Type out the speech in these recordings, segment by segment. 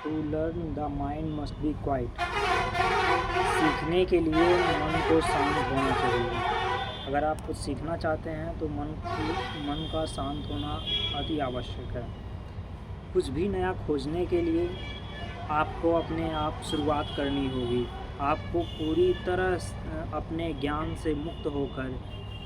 To learn the mind must be quiet. सीखने के लिए मन को शांत होना चाहिए। अगर आप कुछ सीखना चाहते हैं तो मन का शांत होना अति आवश्यक है। कुछ भी नया खोजने के लिए आपको अपने आप शुरुआत करनी होगी। आपको पूरी तरह अपने ज्ञान से मुक्त होकर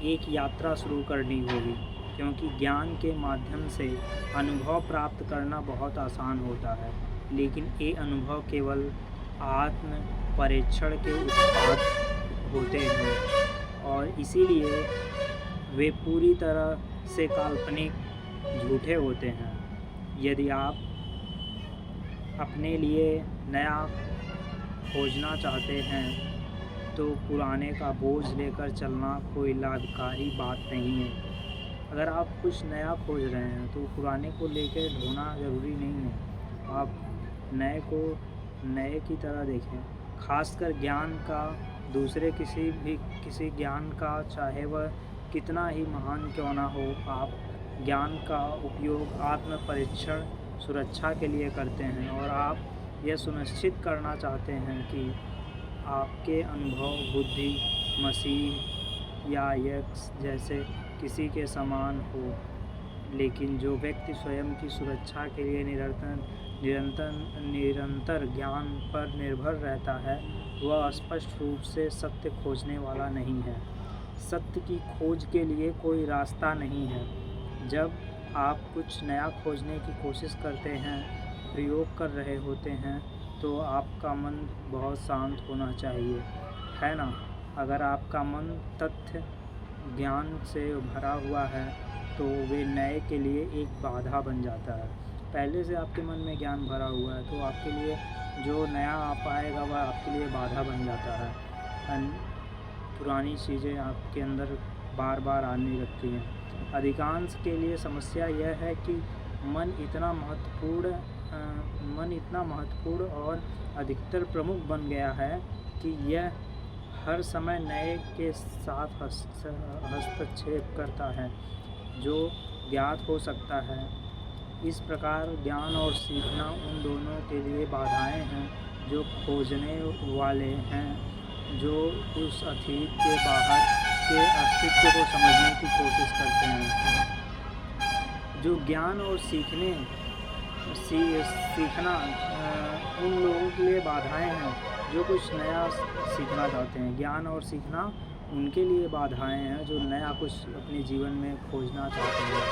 एक यात्रा शुरू करनी होगी, क्योंकि ज्ञान के माध्यम से अनुभव प्राप्त करना बहुत आसान होता है, लेकिन ये अनुभव केवल आत्म परीक्षण के उत्पाद होते हैं और इसीलिए वे पूरी तरह से काल्पनिक, झूठे होते हैं। यदि आप अपने लिए नया खोजना चाहते हैं तो पुराने का बोझ लेकर चलना कोई लाभकारी बात नहीं है। अगर आप कुछ नया खोज रहे हैं तो पुराने को लेकर ढोना ज़रूरी नहीं है। आप नए को नए की तरह देखें। खासकर ज्ञान का, दूसरे किसी ज्ञान का, चाहे वह कितना ही महान क्यों ना हो, आप ज्ञान का उपयोग आत्म परीक्षण, सुरक्षा के लिए करते हैं और आप यह सुनिश्चित करना चाहते हैं कि आपके अनुभव बुद्धि, मसीह या यक्स जैसे किसी के समान हो। लेकिन जो व्यक्ति स्वयं की सुरक्षा के लिए निरंतर ज्ञान पर निर्भर रहता है, वह स्पष्ट रूप से सत्य खोजने वाला नहीं है। सत्य की खोज के लिए कोई रास्ता नहीं है। जब आप कुछ नया खोजने की कोशिश करते हैं, प्रयोग कर रहे होते हैं, तो आपका मन बहुत शांत होना चाहिए, है ना? अगर आपका मन तथ्य ज्ञान से भरा हुआ है तो वे नए के लिए एक बाधा बन जाता है। पहले से आपके मन में ज्ञान भरा हुआ है तो आपके लिए जो नया आ पाएगा वह आपके लिए बाधा बन जाता है। पुरानी चीज़ें आपके अंदर बार बार आने लगती हैं। अधिकांश के लिए समस्या यह है कि मन इतना महत्वपूर्ण और अधिकतर प्रमुख बन गया है कि यह हर समय नए के साथ हस्तक्षेप करता है जो ज्ञात हो सकता है। इस प्रकार ज्ञान और सीखना उन दोनों के लिए बाधाएं हैं जो खोजने वाले हैं, जो उस अतीत के बाहर के अस्तित्व को समझने की कोशिश करते हैं। जो ज्ञान और सीखना उन लोगों के लिए बाधाएं हैं जो कुछ नया सीखना चाहते हैं। ज्ञान और सीखना उनके लिए बाधाएं हैं जो नया कुछ अपने जीवन में खोजना चाहते हैं।